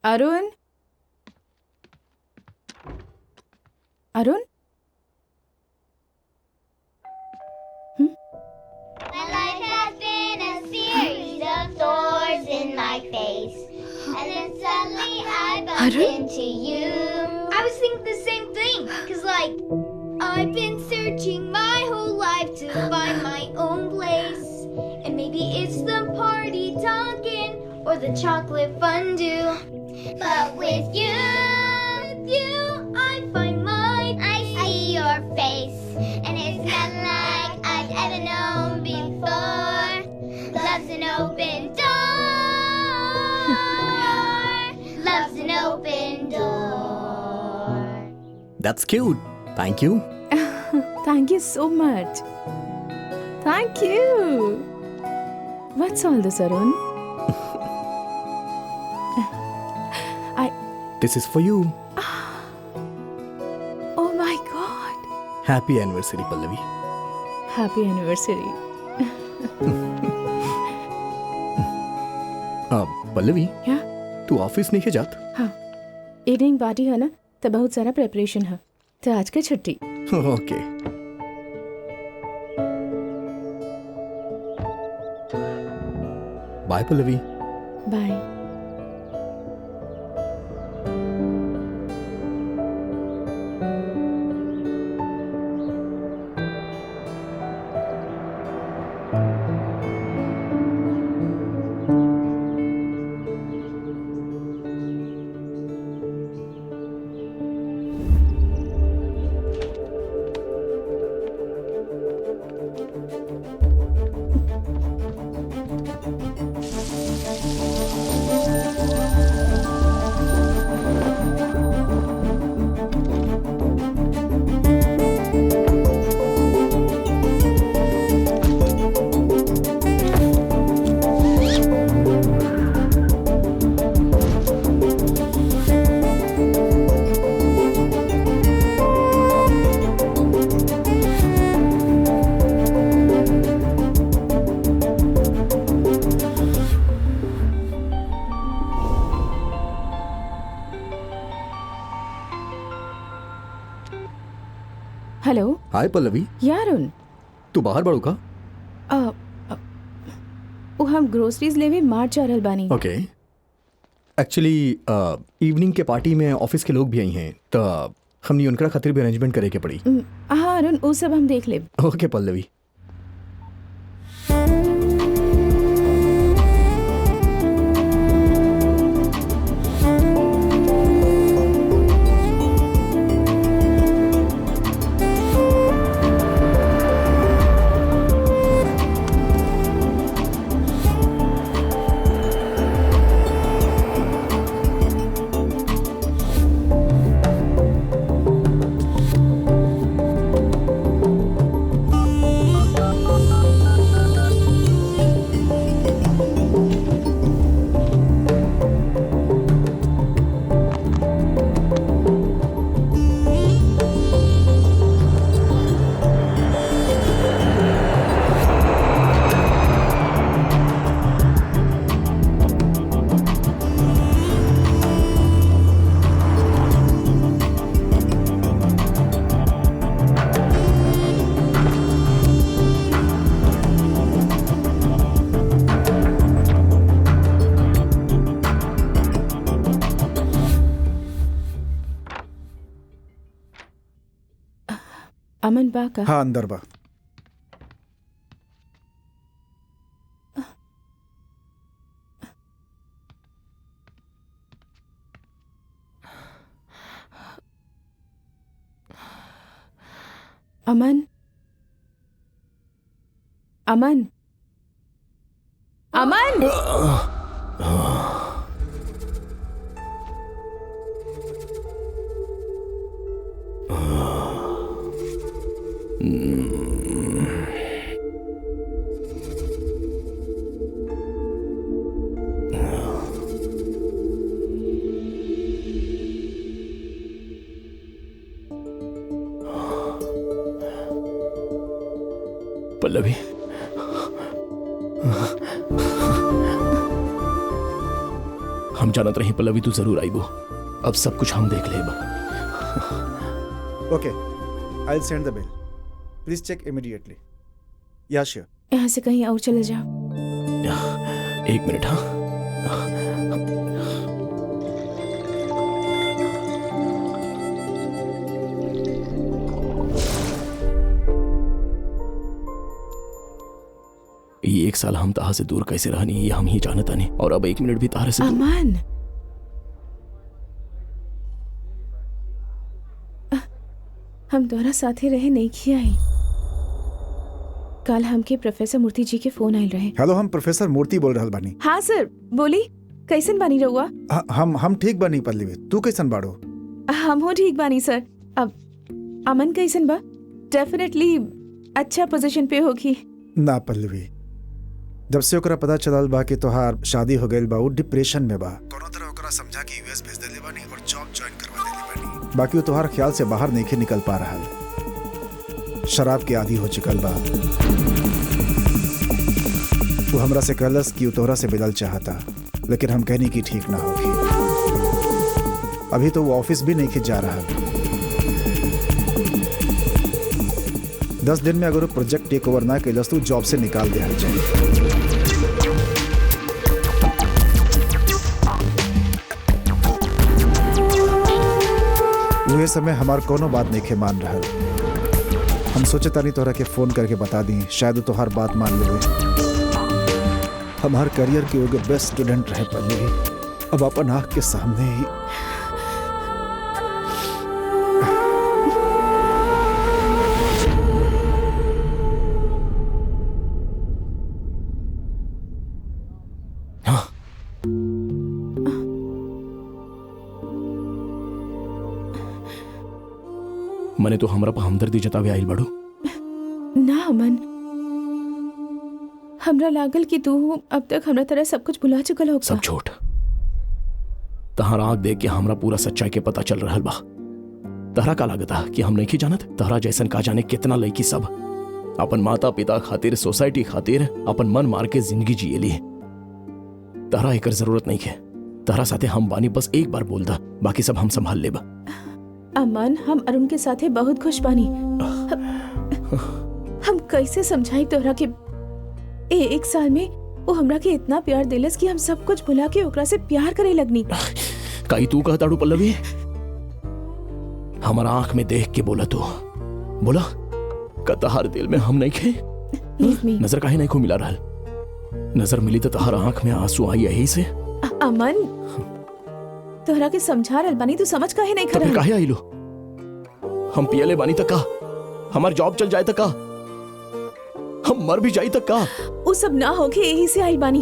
Arun, Arun, My life has been a series of thorns in my face. And then suddenly I bumped into you. I was thinking the same thing. Cause I've been searching my whole life to find my own place. And maybe it's the party talking or the chocolate fondue. But with you, I find mine. I see your face. And it's not like I've ever known before. Love's an open door. Love's an open door. That's cute. Thank you. thank you so much. Thank you. What's all this, Arun? This is for you. Oh my God. Happy anniversary, Pallavi. Happy anniversary. Pallavi, क्या? तू office नहीं के जात? हाँ, evening party है ना, तो बहुत सारा प्रेपरेशन है, तो आज के छुट्टी. ओके. बाय पल्लवी. बाय. हेलो. हाय पल्लवी. यार अरुण, तू बाहर बड़ू का? वो हम ग्रोसरीज लेवे मार्ट जा रहल बानी. ओके. एक्चुअली इवनिंग के पार्टी में ऑफिस के लोग भी आई हैं, तो हमने उनका खातिर भी अरेंजमेंट करे के पड़ी. हाँ अरुण, वो सब हम देख लेब. ओके पल्लवी. अमन बा का? हाँ, अंदर बा. अमन, अमन, अमन. पल्लवी, हम जानत रही पल्लवी तू जरूर आईबो। अब सब कुछ हम देख लेब। Okay, I'll send the bill. Please check immediately. Yeah, sure. यहाँ से कहीं और चले जाओ। एक मिनट। हाँ, ये 1 साल हम तहा से दूर कैसे रहनी ये हम ही जानता नहीं, और अब 1 मिनट भी तारे से दूर। अमन, हम दोनों साथे रहे नहीं किया ही। कल हमके प्रोफेसर मूर्ति जी के फोन आयल रहे। हेलो, हम प्रोफेसर मूर्ति बोल रहल बानी। हाँ सर, बोली कैसन बानी रहुआ? हम ठीक बानी पल्लवी, तू कैसन बाड़ो? हम हो ठीक बानी सर। अब अमन कैसन बा? डेफिनेटली अच्छा पोजीशन पे होगी। ना पल्लवी, जब से ओकरा पता चलल बा कि तोहार शादी हो गइल बा, वो डिप्रेशन में बा। कोनो तरह ओकरा समझा के यूएस भेज देले बानी और जॉब ज्वाइन करवा देले बानी। बाकी वो तोहार ख्याल से बाहर नहीं निकल पा रहल। शराब के आदी हो चुकल बा। वो हमरा से कहलस कि वो तोहरा से मिलल चाहता, लेकिन हम कहनी कि ठीक ना होगी। अभी तो वो ऑफिस भी नहीं जा रहा। 10 दिन में अगर वो प्रोजेक्ट टेक ओवर ना कैलस तो जॉब से निकाल दिया जाए। वही समय हमार कोनो बात नहीं के मान रहा। हम सोचे तानी तोहरा के फोन करके बता दी, शायद तो हर बात मान लेवे। हमार करियर के ओगे बेस्ट स्टूडेंट रहे पल्लवी, अब अपन आँख के सामने ही। मने तो हमरा पर हमदर्दी जतावे आइल बाड़ू। ना अमन, हमरा लागल कि तू अब तक हमरा तरह सब कुछ भुला चुकल होगा। सब झूठ। तहार आँख देख के हमरा पूरा सच्चाई के पता चल रहल बा। तहरा का लागता कि हम नहीं जानत? तहरा जैसन का जाने कितना लड़की सब अपन माता पिता खातिर, सोसाइटी खातिर अपन मन मार के जिंदगी जिएली। तहरा एकर जरूरत नहीं है। तहरा साथे हम बानी, बस एक बार बोल दा, बाकी सब हम संभाल लेब। अमन, हम अरुण के साथे बहुत खुश बानी। हम कैसे समझाई तोहरा के 1 साल में वो हमरा के इतना प्यार दिलस कि हम सब कुछ भुला के ओकरा से प्यार करे लगनी। काई तू कहताड़ू पल्लवी? हमारा आंख में देख के बोला तू, बोला का तहार दिल में हम नहीं खे? नजर काहे नहीं को मिला रहल? नजर मिली तो तहार आंख में आंसू आई यही से। अमन, तोहरा के समझा रहल बानी, तू समझ काहे नहीं खड़ा? काहे आइलो? हम पियले बानी तक का? हमार जॉब चल जाए तक का? हम मर भी जाई तक का? वो सब ना होके यही से आइल बानी।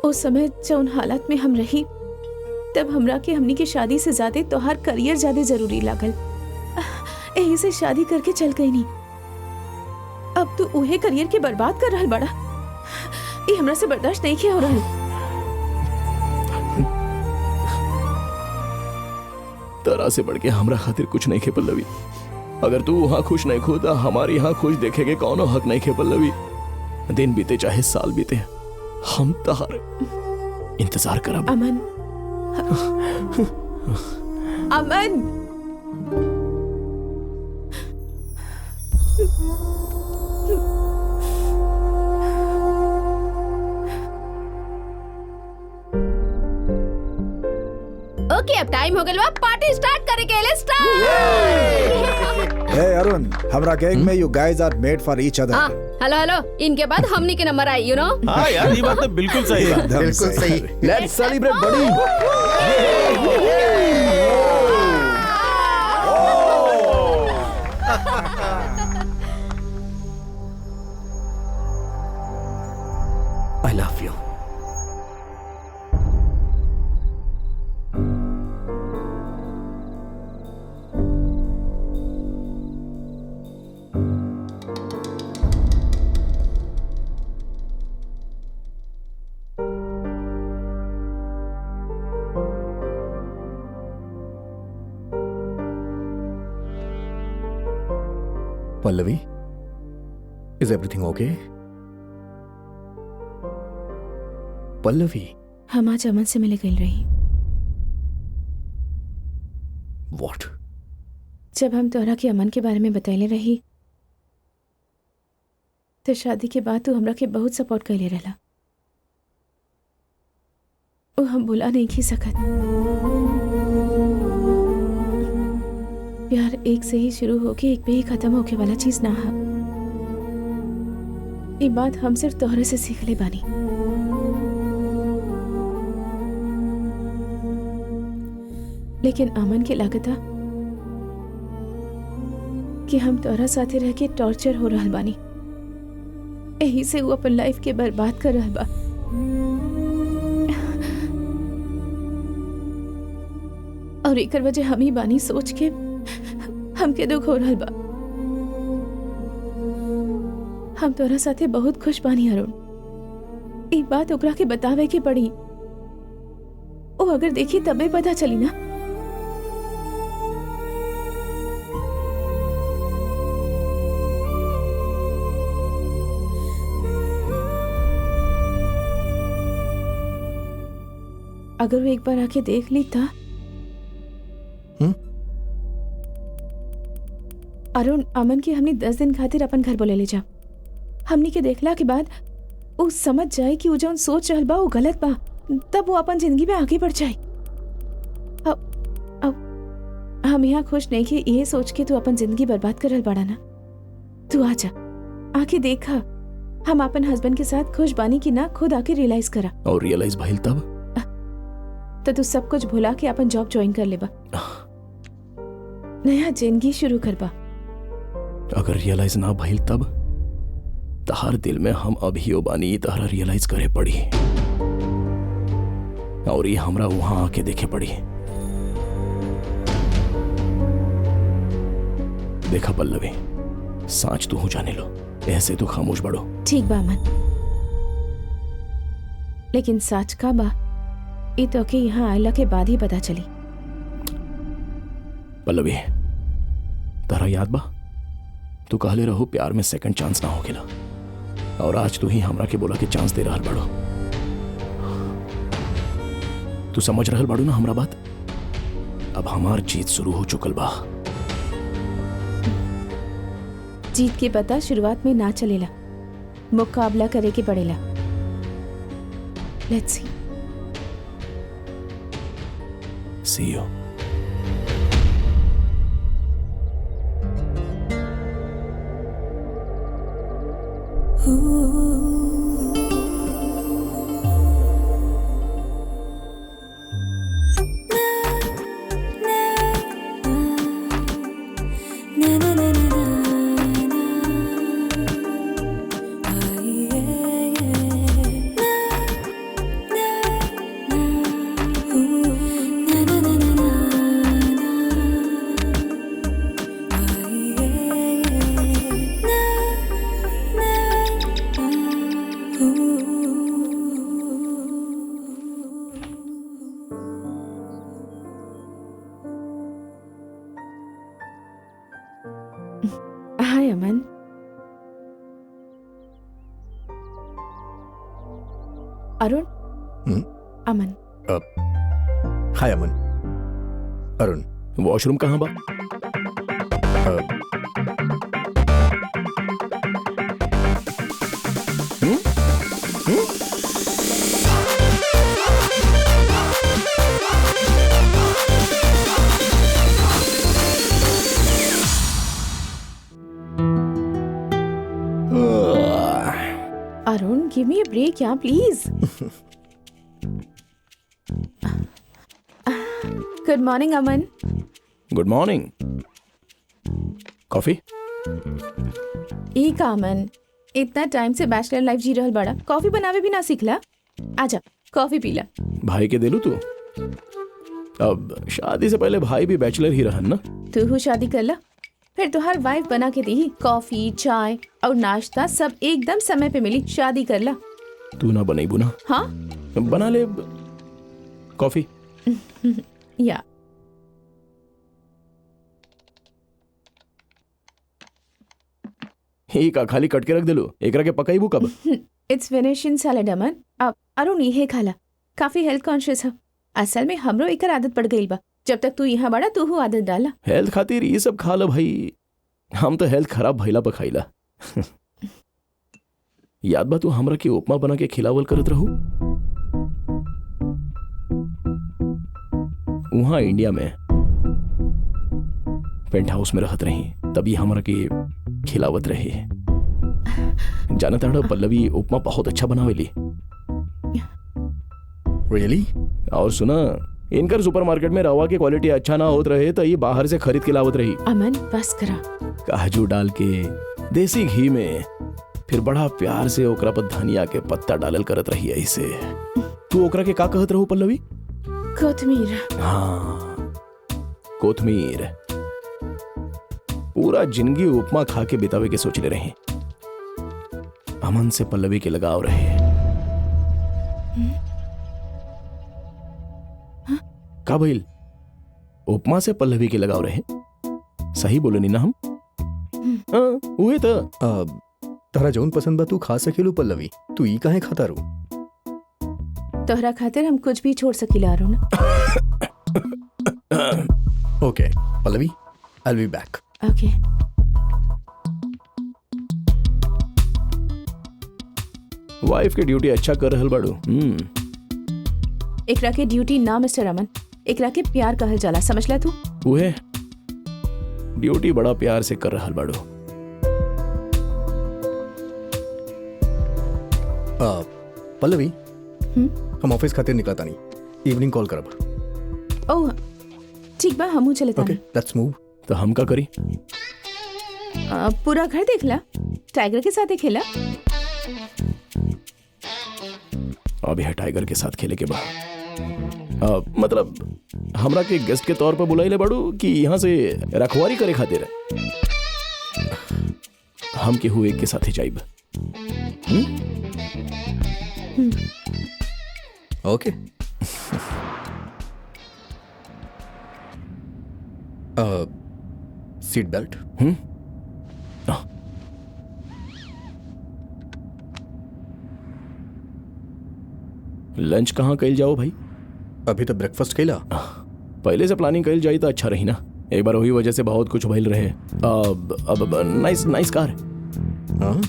उस समय जौन हालात में हम रही, तब हमरा के हमनी की शादी से ज्यादा तोहार करियर ज्यादा जरूरी लागल। यही से शादी करके चल गई नहीं। अब तू उहे करियर के बर्बाद कर रहल बड़ा। ये हमरा से बर्दाश्त नहीं किया हो रहल। तरह से बढ़ के हमरा खातिर कुछ नहीं खे पल्लवी। अगर तू वहां खुश नहीं खो तो हमारे यहाँ खुश देखेगे कौनो हक नहीं खे पल्लवी। दिन बीते चाहे साल बीते, हम तहार इंतजार करब। अमन, अमन, ओके, अब टाइम हो गया पार्टी स्टार्ट करे के लिए। स्टार्ट। हे अरुण, हमरा गैंग में you guys are made for each other. Hello hello, इनके बाद हमनी के नंबर आई, यू नो। हाँ यार, ये बात तो बिल्कुल सही है। बिल्कुल सही। लेट्स सेलिब्रेट बड़ी। I love you. Pallavi, is everything okay? Pallavi, हम आज अमन से मिले गई रही। व्हाट? जब हम तोहरा के अमन के बारे में बतैले रही तो शादी के बाद तू हमरा के बहुत सपोर्ट कैले रहला। वो हम भुला नहीं की सकत। प्यार एक से ही शुरू होके एक पे ही खत्म होके वाला चीज ना है। ये बात हम सिर्फ तोहरे से सीख ले बानी। लेकिन अमन के लागता कि हम तोहरा साथे रह के टॉर्चर हो रहल बानी, यही से वो अपन लाइफ के बर्बाद कर रहल बा। और एकर वजह हम ही बानी सोच के हमके दुख हो रहल बा। हम तोरा साथे बहुत खुश बानी अरुण। ई बात ओकरा के बतावे के पड़ी। वो अगर देखी तबे पता चली ना। अगर वो एक बार आके देख ली था। अरुण, अमन की हमने 10 दिन खातिर अपन घर बोले ले जा। हमनी के देखला के बाद वो समझ जाए कि वो जौन सोच रहल बा वो गलत बा, तब वो अपन जिंदगी में आगे बढ़ जाए। अब हम यहाँ खुश नहीं कि ये सोच के तू अपन जिंदगी बर्बाद कर रहल बाड़ा ना। तू आजा, आके देखा हम अपन हस्बैंड के साथ खुश बानी कि ना, खुद आके रियलाइज करा। और रियलाइज भइल तब तो तू सब कुछ भुला के अपन जॉब ज्वाइन कर लेबा, नया जिंदगी शुरू करबा। अगर रियलाइज ना भइल तब तहार दिल में हम अभी बानी तहरा रियलाइज करे पड़ी, और ये हमरा वहां आके देखे पड़ी। देखा पल्लवी, साच तू हो जाने लो, ऐसे तो खामोश बढ़ो। ठीक बा अमन, लेकिन साच का बा ये तो के यहाँ आयला के बाद ही पता चली। पल्लवी, तारा याद बा तू कहले रहो प्यार में सेकंड चांस ना होखेला, और आज तू ही हमरा के बोला कि चांस दे रहल बाड़ो। तू समझ रहल बाड़ू ना हमरा बात? अब हमार जीत शुरू हो चुकल बा। जीत के पता शुरुआत में ना चलेला, मुकाबला करे के पड़ेला। Let's see. See you. Hi Aman. Arun. Aman. Hi Aman. Arun. Washroom कहाँ बा? Arun, give me a break यहाँ please. Good morning Aman. Good morning. Coffee? ई का अमन, इतना टाइम से बैचलर लाइफ जी रहल बड़ा, कॉफी बनावे भी ना सीखला। आजा कॉफी पीला। भाई के दिलू तू? अब शादी से पहले भाई भी बैचलर ही रहन ना? तू हो शादी कर ला, फिर तुहार वाइफ बना के दी। कॉफी, चाय और नाश्ता सब एकदम समय पे मिली। शादी कर ला। तू ना बनेबू ना? हाँ बना ले कॉफी। या ही का खाली कट के रख दिलू, एकरा के पकाईबू कब? इट्स वेनेशियन सैलेड अमन। अब अरुण इहे खाला, काफी हेल्थ कॉन्शियस है। असल में हमरो एकर आदत पड़ गई बा। जब तक तू यहाँ बड़ा तू आदत डाला। हेल्थ खातिर ये सब खा लो भाई, हम तो हेल्थ खराब भइला पर खाइला। याद बा तू हमरा के उपमा बना के खिलावल करत रहू वहां इंडिया में पेंट हाउस में रहत रही, तभी हमरा के खिलावत रही। जानत हड़ो पल्लवी उपमा बहुत अच्छा बनावेली। रियली? और सुना, इनकर सुपरमार्केट में रवा की क्वालिटी अच्छा ना होत रहे तो ये बाहर से खरीद के लावत रही। अमन बस करा। काजू डाल के देसी घी में, फिर बड़ा प्यार से ओकरा पर धनिया के पत्ता डालल करत रही। ऐसे तू ओकरा के का कहत रहू पल्लवी? कोथमीर। हाँ, कोथमीर। पूरा जिंदगी उपमा खा के बितावे के सोच ले रहे। अमन से पल्लवी के लगाव रहे। का भइल? उपमा से पल्लवी के लगाव रहे। सही बोले नी ना हम? हाँ, उहे तो। तहरा जौन पसंद बा तू खा सकेलू पल्लवी, तू ई काहे खाता रू? तोहरा खातिर हम कुछ भी छोड़ सकीला Arun. Okay Pallavi, I will be back. Okay. Wife के ड्यूटी अच्छा कर रहल बाड़ू। एकरा के ड्यूटी ना मिस्टर अमन, एकरा के प्यार कहल जाला, समझ ला तू? उहे ड्यूटी बड़ा प्यार से कर रहल बाड़ू। पल्लवी, हम ऑफिस खातिर निकला तानी, इवनिंग कॉल करब। ओह ठीक बा, हमू चले ओके, तानी। Lettuce move. तो हम का करी? पूरा घर देखला, टाइगर के साथ ही खेला। अभी है टाइगर के साथ खेले के बाद मतलब हमरा के गेस्ट के तौर पर बुलाइले बाड़ू कि यहाँ से रखवारी करे खातिर? हम के हुए एक के साथ ही जाइब। ओके। Seat belt. लंच कहाँ कइल जाओ भाई? अभी तो ब्रेकफास्ट कैला। पहले से प्लानिंग कइल जाई तो अच्छा रही ना। एक बार वही वजह से बहुत कुछ भइल रहे। अब नाइस कार। हाँ